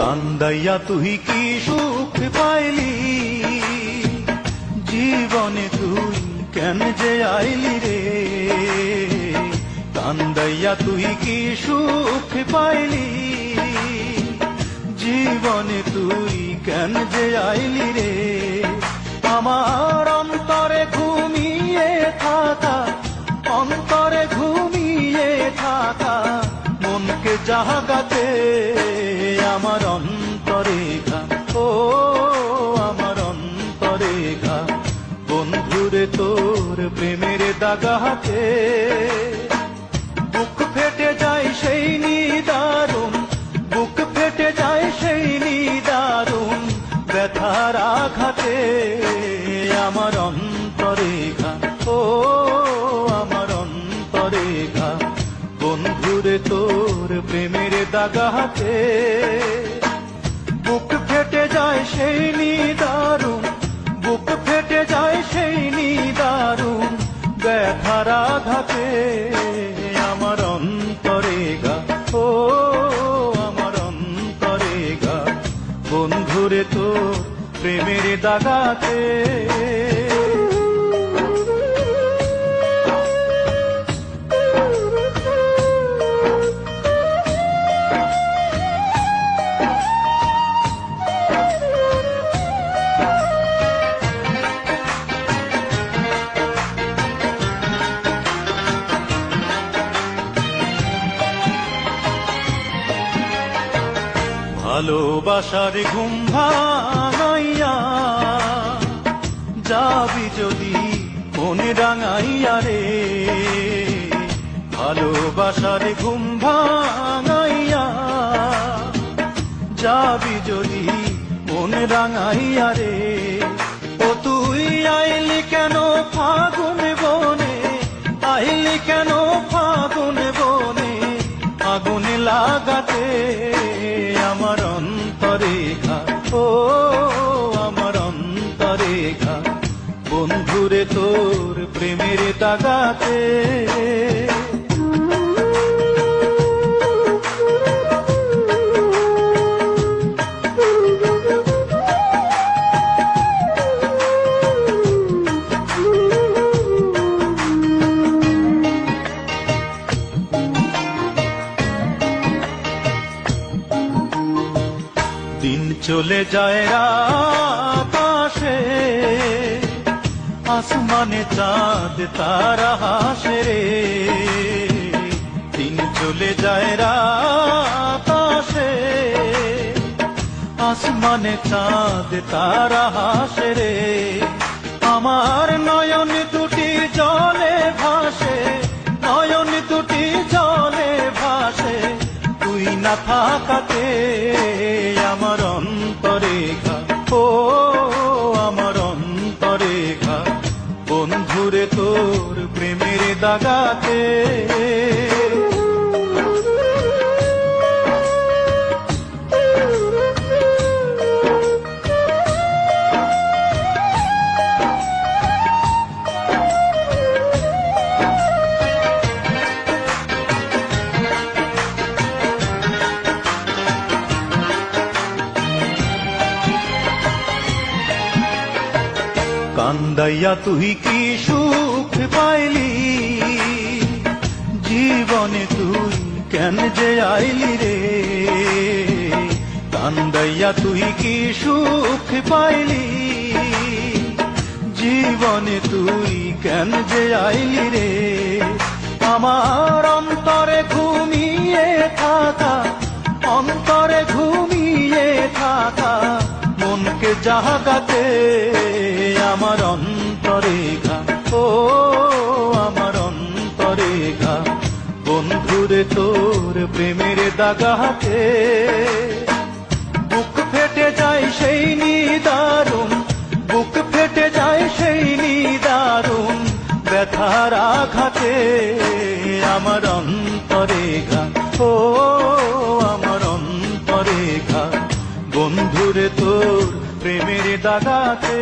কান্দাইয়া তুই কি সুখ পাইলি, জীবনে তুই কেন যে আইলি রে। কান্দাইয়া তুই কি সুখ পাইলি, জীবনে তুই কেন যে আইলি রে। আমার অন্তরে ঘুমিয়ে থাকা, অন্তরে ঘুমিয়ে থাকা মনকে জাগাতে আমার অন্তরে ঘা, ও আমার অন্তরে ঘা। বন্ধুরে তোর প্রেমের দাগাতে বুক ফেটে যায় সেই নিদারুণ, বুক ফেটে যায় সেই নিদারুণ ব্যথার আঘাতে আমার অন্তরে ঘা, ও আমার অন্তরে ঘা। বন্ধুরে তোর প্রেমের দাগাতে বুক ফেটে যায় সেই নিদারুণ, বুক ফেটে যায় সেই নিদারুণ ব্যথার আঘাতে আমার অন্তরে ঘা, ও আমার অন্তরে ঘা। বন্ধুরে তোর প্রেমের দাগাতে ভালোবাসার ঘুম ভাঙাইয়া যাবি যদি মনে রাঙাইয়া রে। ভালোবাসার ঘুম ভাঙাইয়া যাবি যদি মনে রাঙাইয়া রে। ও তুই আইলি কেন ফাগুন বনে, আইলি কেন ফাগুন বনে আগুন লাগাতে আমার অন্তরে ঘা, ও আমার অন্তরে ঘা। বন্ধুরে তোর প্রেমের দাগাতে দিন চলে যায় রাত আসে, আসমানে চাঁদ তারা হাসে রে। দিন চলে যায় রাত আসে, আসমানে চাঁদ তারা হাসে রে। আমার নয়ন দুটি জলে ভাসে, নয়ন দুটি জলে ভাসে তুই না থাকাতে আমার অন্তরে ঘা, ও আমার অন্তরে ঘা। বন্ধুরে তোর প্রেমের দাগাতে কান্দাইয়া তুই কি সুখ পাইলি, জীবনে তুই কেন যে আইলি রে। কান্দাইয়া তুই কি সুখ পাইলি, জীবনে তুই কেন যে আইলি রে। আমার অন্তরে ঘুমিয়ে থাকা, অন্তরে ঘুমিয়ে থাকা মনকে জাগাতে আমার অন্তরে ঘা, ও আমার অন্তরে ঘা। বন্ধুরে তোর প্রেমের দাগাতে বুক ফেটে যায় সেই নিদারুণ, বুক ফেটে যায় সেই নিদারুণ ব্যথার আঘাতে আমার অন্তরে ঘা, ও আমার অন্তরে ঘা। বন্ধুরে তোর প্রেমের দাগাতে